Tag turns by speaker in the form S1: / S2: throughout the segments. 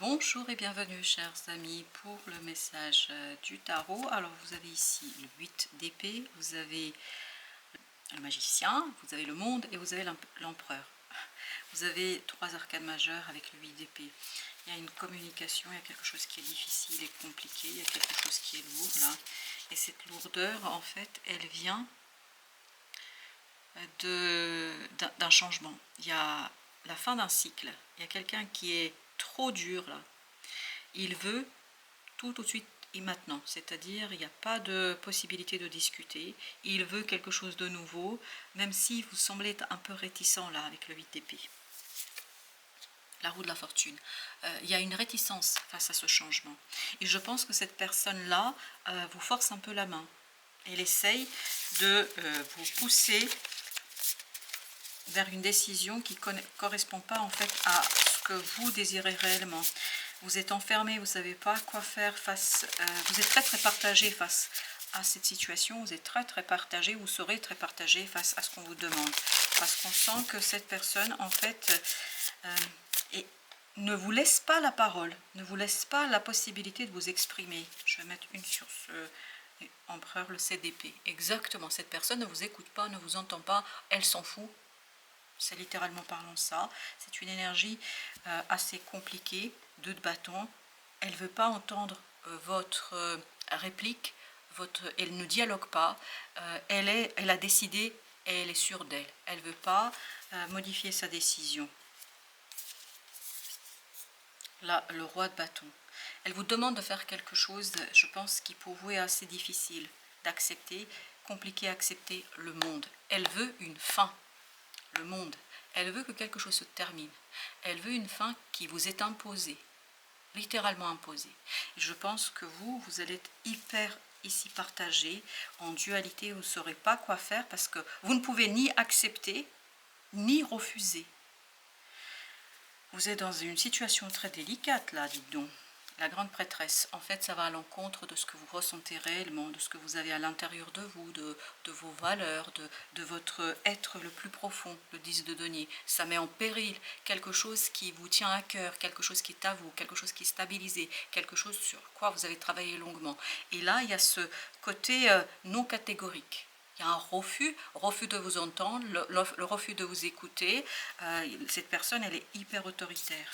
S1: Bonjour et bienvenue chers amis pour le message du tarot. Alors vous avez ici le 8 d'épée, vous avez le magicien, vous avez le monde et vous avez l'empereur. Vous avez trois arcanes majeures avec le 8 d'épée. Il y a une communication, il y a quelque chose qui est difficile et compliqué, il y a quelque chose qui est lourd là. Et cette lourdeur en fait elle vient d'un changement. Il y a la fin d'un cycle, il y a quelqu'un qui est trop dur là. Il veut tout de suite et maintenant, c'est-à-dire il n'y a pas de possibilité de discuter, il veut quelque chose de nouveau, même si vous semblez être un peu réticent là avec le 8 d'épée. La roue de la fortune. Il y a une réticence face à ce changement. Et je pense que cette personne-là vous force un peu la main. Elle essaye de vous pousser vers une décision qui ne correspond pas en fait à ce que vous désirez réellement. Vous êtes enfermé, vous ne savez pas quoi faire face, vous êtes très partagé face à cette situation, vous êtes très partagé, vous serez très partagé face à ce qu'on vous demande. Parce qu'on sent que cette personne en fait ne vous laisse pas la parole, ne vous laisse pas la possibilité de vous exprimer. Je vais mettre une sur ce empereur, le 7 d'épée. Exactement, cette personne ne vous écoute pas, ne vous entend pas, elle s'en fout. C'est littéralement parlant ça. C'est une énergie assez compliquée, 2 de bâton. Elle ne veut pas entendre votre réplique, elle ne dialogue pas. Elle a décidé et elle est sûre d'elle. Elle ne veut pas modifier sa décision. Là, le roi de bâton. Elle vous demande de faire quelque chose, je pense, qui pour vous est assez difficile d'accepter, compliqué à accepter, le monde. Elle veut une fin. Le monde. Elle veut que quelque chose se termine. Elle veut une fin qui vous est imposée, littéralement imposée. Et je pense que vous allez être hyper ici partagé, en dualité, vous ne saurez pas quoi faire parce que vous ne pouvez ni accepter, ni refuser. Vous êtes dans une situation très délicate là, dites donc. La grande prêtresse, en fait, ça va à l'encontre de ce que vous ressentez réellement, de ce que vous avez à l'intérieur de vous, de vos valeurs, de votre être le plus profond, le 10 de denier. Ça met en péril quelque chose qui vous tient à cœur, quelque chose qui est à vous, quelque chose qui est stabilisé, quelque chose sur quoi vous avez travaillé longuement. Et là, il y a ce côté non catégorique. Il y a un refus de vous entendre, le refus de vous écouter. Cette personne, elle est hyper autoritaire.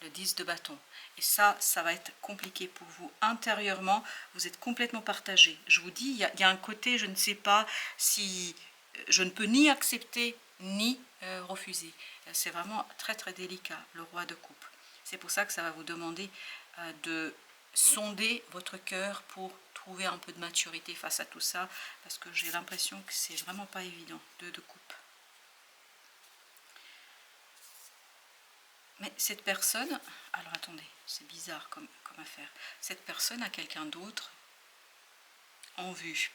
S1: Le 10 de bâton. Et ça va être compliqué pour vous. Intérieurement, vous êtes complètement partagé. Je vous dis, il y a un côté, je ne sais pas si je ne peux ni accepter ni refuser. C'est vraiment très délicat, le roi de coupe. C'est pour ça que ça va vous demander de sonder votre cœur pour trouver un peu de maturité face à tout ça, parce que j'ai l'impression que c'est vraiment pas évident, 2 de coupe. Mais cette personne, alors attendez, c'est bizarre comme affaire, cette personne a quelqu'un d'autre en vue.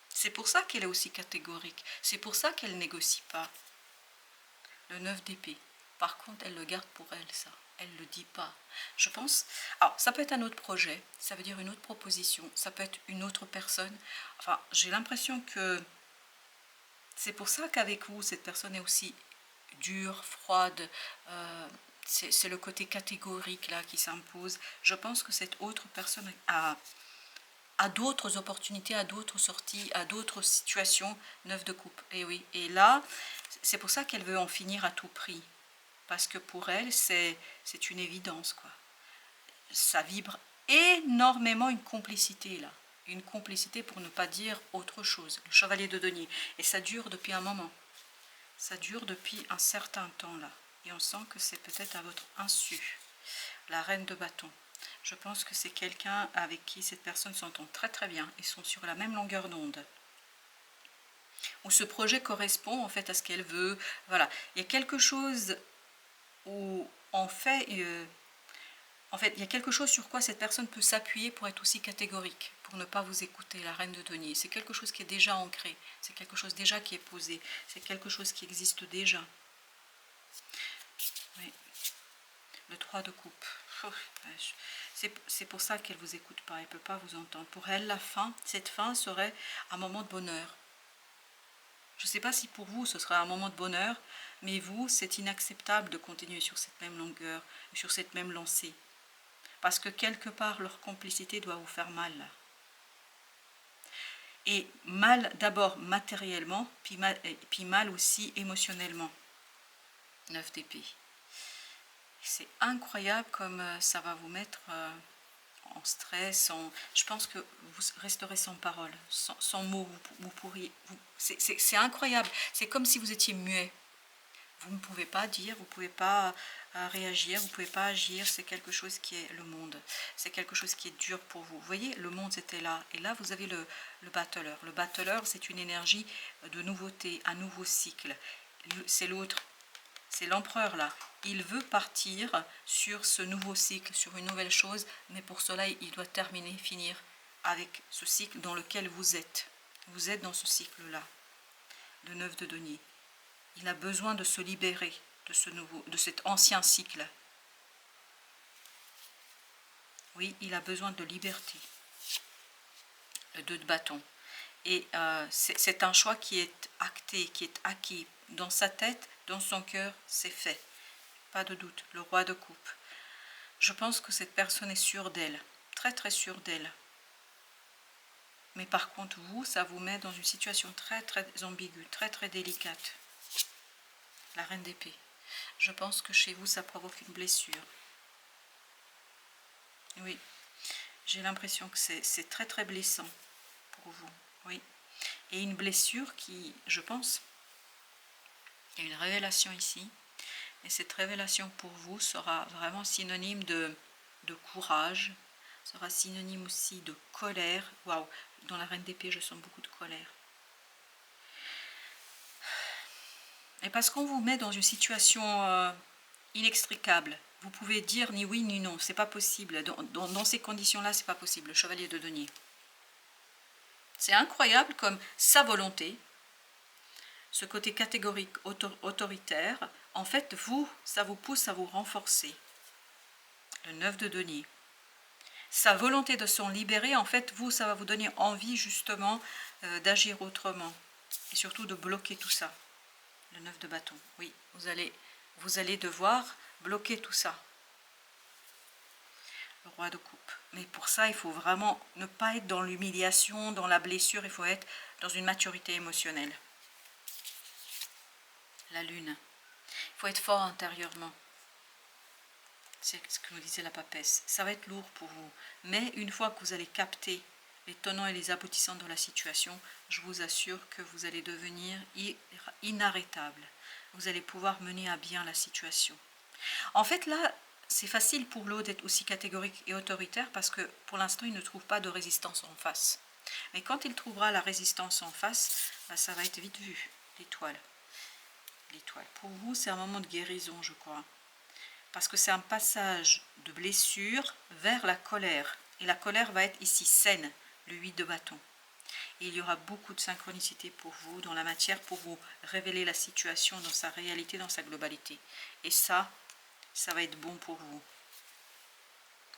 S1: C'est pour ça qu'elle est aussi catégorique, c'est pour ça qu'elle ne négocie pas. Le 9 d'épée, par contre elle le garde pour elle ça, elle ne le dit pas. Je pense, alors ça peut être un autre projet, ça veut dire une autre proposition, ça peut être une autre personne, enfin j'ai l'impression que c'est pour ça qu'avec vous cette personne est aussi dure, froide, c'est le côté catégorique là qui s'impose. Je pense que cette autre personne a d'autres opportunités, à d'autres sorties, à d'autres situations. 9 de coupe, et oui, et là c'est pour ça qu'elle veut en finir à tout prix, parce que pour elle c'est une évidence quoi. Ça vibre énormément une complicité là, une complicité pour ne pas dire autre chose, le chevalier de denier, et ça dure depuis un moment. Ça dure depuis un certain temps là. Et on sent que c'est peut-être à votre insu. La reine de bâton. Je pense que c'est quelqu'un avec qui cette personne s'entend très bien. Ils sont sur la même longueur d'onde. Où ce projet correspond en fait à ce qu'elle veut. Voilà. Il y a quelque chose où en fait, il y a quelque chose sur quoi cette personne peut s'appuyer pour être aussi catégorique, pour ne pas vous écouter, la reine de denier. C'est quelque chose qui est déjà ancré, c'est quelque chose déjà qui est posé, c'est quelque chose qui existe déjà. Oui. Le 3 de coupe. C'est pour ça qu'elle ne vous écoute pas, elle ne peut pas vous entendre. Pour elle, la fin, cette fin serait un moment de bonheur. Je ne sais pas si pour vous ce sera un moment de bonheur, mais vous, c'est inacceptable de continuer sur cette même longueur, sur cette même lancée. Parce que quelque part, leur complicité doit vous faire mal. Et mal d'abord matériellement, puis mal aussi émotionnellement. 9 d'épée. C'est incroyable comme ça va vous mettre en stress. Je pense que vous resterez sans parole, sans mots. Vous pourriez. C'est incroyable. C'est comme si vous étiez muet. Vous ne pouvez pas dire, vous ne pouvez pas réagir, vous ne pouvez pas agir. C'est quelque chose qui est le monde. C'est quelque chose qui est dur pour vous. Vous voyez, le monde c'était là. Et là, vous avez le battleur. Le battleur, c'est une énergie de nouveauté, un nouveau cycle. C'est l'autre. C'est l'empereur là. Il veut partir sur ce nouveau cycle, sur une nouvelle chose. Mais pour cela, il doit terminer, finir avec ce cycle dans lequel vous êtes. Vous êtes dans ce cycle-là. Le 9 de denier. Il a besoin de se libérer de cet ancien cycle. Oui, il a besoin de liberté. Le 2 de bâton. Et c'est un choix qui est acté, qui est acquis. Dans sa tête, dans son cœur, c'est fait. Pas de doute. Le roi de coupe. Je pense que cette personne est sûre d'elle. Très très sûre d'elle. Mais par contre, vous, ça vous met dans une situation très très ambiguë, très très délicate. La reine d'épée. Je pense que chez vous, ça provoque une blessure. Oui, j'ai l'impression que c'est très très blessant pour vous. Oui. Et une blessure qui, je pense, il y a une révélation ici. Et cette révélation pour vous sera vraiment synonyme de courage, sera synonyme aussi de colère. Waouh, dans la reine d'épée, je sens beaucoup de colère. Et parce qu'on vous met dans une situation inextricable, vous pouvez dire ni oui ni non, c'est pas possible. Dans ces conditions-là, c'est pas possible. Le chevalier de denier. C'est incroyable comme sa volonté, ce côté catégorique, autoritaire, en fait, vous, ça vous pousse à vous renforcer. Le 9 de denier. Sa volonté de s'en libérer, en fait, vous, ça va vous donner envie justement d'agir autrement. Et surtout de bloquer tout ça. Le 9 de bâton. Oui, vous allez devoir bloquer tout ça. Le roi de coupe. Mais pour ça, il faut vraiment ne pas être dans l'humiliation, dans la blessure, il faut être dans une maturité émotionnelle. La lune. Il faut être fort intérieurement. C'est ce que nous disait la papesse. Ça va être lourd pour vous. Mais une fois que vous allez capter les tenants et les aboutissants de la situation, je vous assure que vous allez devenir inarrêtable. Vous allez pouvoir mener à bien la situation. En fait, là, c'est facile pour l'autre d'être aussi catégorique et autoritaire parce que pour l'instant, il ne trouve pas de résistance en face. Mais quand il trouvera la résistance en face, bah, ça va être vite vu, l'étoile. L'étoile. Pour vous, c'est un moment de guérison, je crois. Parce que c'est un passage de blessure vers la colère. Et la colère va être ici saine, le 8 de bâton. Et il y aura beaucoup de synchronicité pour vous dans la matière pour vous révéler la situation dans sa réalité, dans sa globalité. Et ça va être bon pour vous.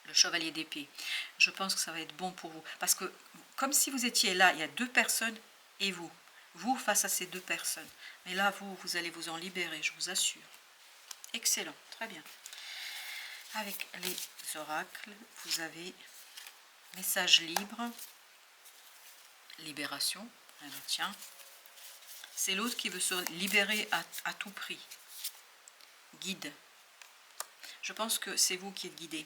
S1: Le chevalier d'épée. Je pense que ça va être bon pour vous. Parce que comme si vous étiez là, il y a deux personnes et vous. Vous face à ces deux personnes. Mais là, vous allez vous en libérer, je vous assure. Excellent, très bien. Avec les oracles, vous avez message libre, libération, tiens. C'est l'autre qui veut se libérer à tout prix. Guide. Je pense que c'est vous qui êtes guidé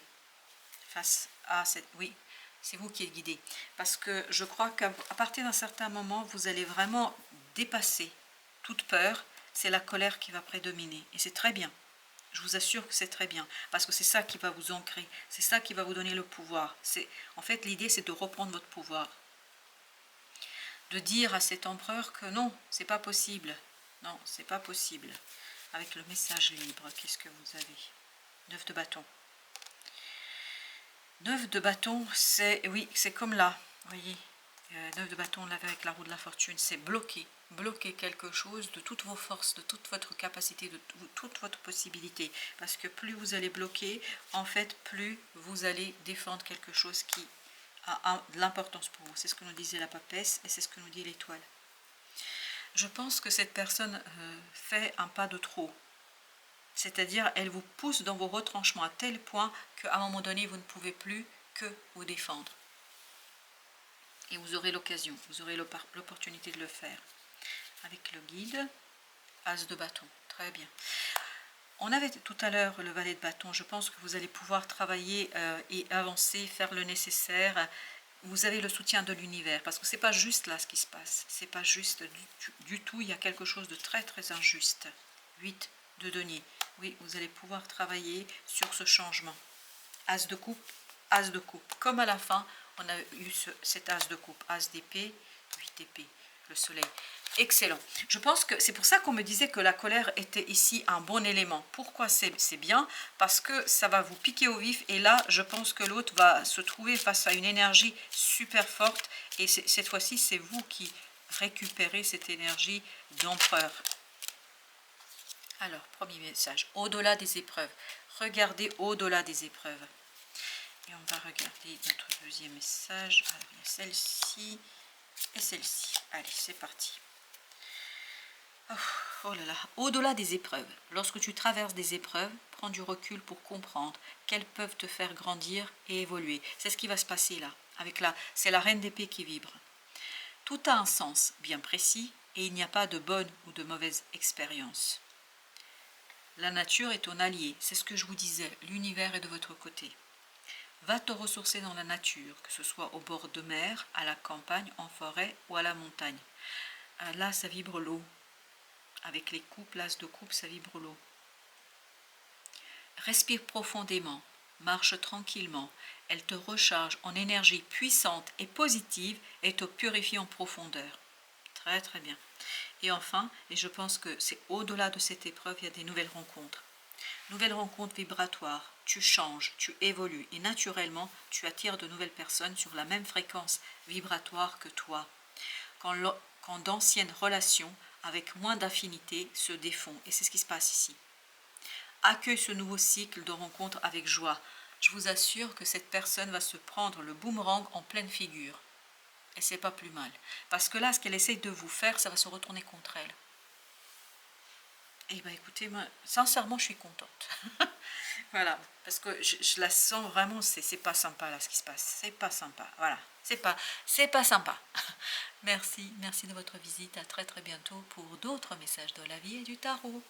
S1: face à cette... Oui, c'est vous qui êtes guidé. Parce que je crois qu'à partir d'un certain moment, vous allez vraiment dépasser toute peur. C'est la colère qui va prédominer. Et c'est très bien. Je vous assure que c'est très bien. Parce que c'est ça qui va vous ancrer. C'est ça qui va vous donner le pouvoir. En fait, l'idée, c'est de reprendre votre pouvoir. De dire à cet empereur que non, c'est pas possible. Non, c'est pas possible. Avec le message libre, qu'est-ce que vous avez? 9 de bâton. 9 de bâton, c'est, oui, c'est comme là, vous voyez, 9 de bâton, on l'avait avec la roue de la fortune, c'est bloquer quelque chose de toutes vos forces, de toute votre capacité, de toute votre possibilité, parce que plus vous allez bloquer, en fait, plus vous allez défendre quelque chose qui a de l'importance pour vous. C'est ce que nous disait la papesse et c'est ce que nous dit l'étoile. Je pense que cette personne fait un pas de trop. C'est-à-dire, elle vous pousse dans vos retranchements à tel point qu'à un moment donné, vous ne pouvez plus que vous défendre. Et vous aurez l'occasion, vous aurez l'opportunité de le faire. Avec le guide, As de bâton, très bien. On avait tout à l'heure le valet de bâton. Je pense que vous allez pouvoir travailler et avancer, faire le nécessaire. Vous avez le soutien de l'univers, parce que c'est pas juste là ce qui se passe. C'est pas juste du tout. Il y a quelque chose de très très injuste. 8 de denier. Oui, vous allez pouvoir travailler sur ce changement. As de coupe, As de coupe. Comme à la fin, on a eu cet As de coupe. As d'épée, 8 d'épée. Le soleil. Excellent. Je pense que c'est pour ça qu'on me disait que la colère était ici un bon élément. Pourquoi c'est bien? Parce que ça va vous piquer au vif et là, je pense que l'autre va se trouver face à une énergie super forte et cette fois-ci, c'est vous qui récupérez cette énergie d'empereur. Alors, premier message, au-delà des épreuves. Regardez au-delà des épreuves. Et on va regarder notre deuxième message. Alors, il y a celle-ci et celle-ci. Allez, c'est parti. Oh là là, au-delà des épreuves, lorsque tu traverses des épreuves, prends du recul pour comprendre qu'elles peuvent te faire grandir et évoluer. C'est ce qui va se passer là. C'est la reine d'épée qui vibre. Tout a un sens bien précis et il n'y a pas de bonne ou de mauvaise expérience. La nature est ton allié, c'est ce que je vous disais, l'univers est de votre côté. Va te ressourcer dans la nature, que ce soit au bord de mer, à la campagne, en forêt ou à la montagne. Là, ça vibre l'eau. Avec les coupes, l'as de coupe, ça vibre l'eau. Respire profondément, marche tranquillement. Elle te recharge en énergie puissante et positive et te purifie en profondeur. Très très bien. Et enfin, et je pense que c'est au-delà de cette épreuve, il y a des nouvelles rencontres. Nouvelles rencontres vibratoires. Tu changes, tu évolues et naturellement, tu attires de nouvelles personnes sur la même fréquence vibratoire que toi. Quand d'anciennes relations avec moins d'affinité se défont. Et c'est ce qui se passe ici. Accueille ce nouveau cycle de rencontres avec joie. Je vous assure que cette personne va se prendre le boomerang en pleine figure. Et c'est pas plus mal. Parce que là, ce qu'elle essaye de vous faire, ça va se retourner contre elle. Et bien écoutez, moi, sincèrement, je suis contente. Voilà, parce que je la sens vraiment, c'est pas sympa là ce qui se passe. C'est pas sympa, voilà. C'est pas sympa. Merci de votre visite. À très très bientôt pour d'autres messages de la vie et du tarot.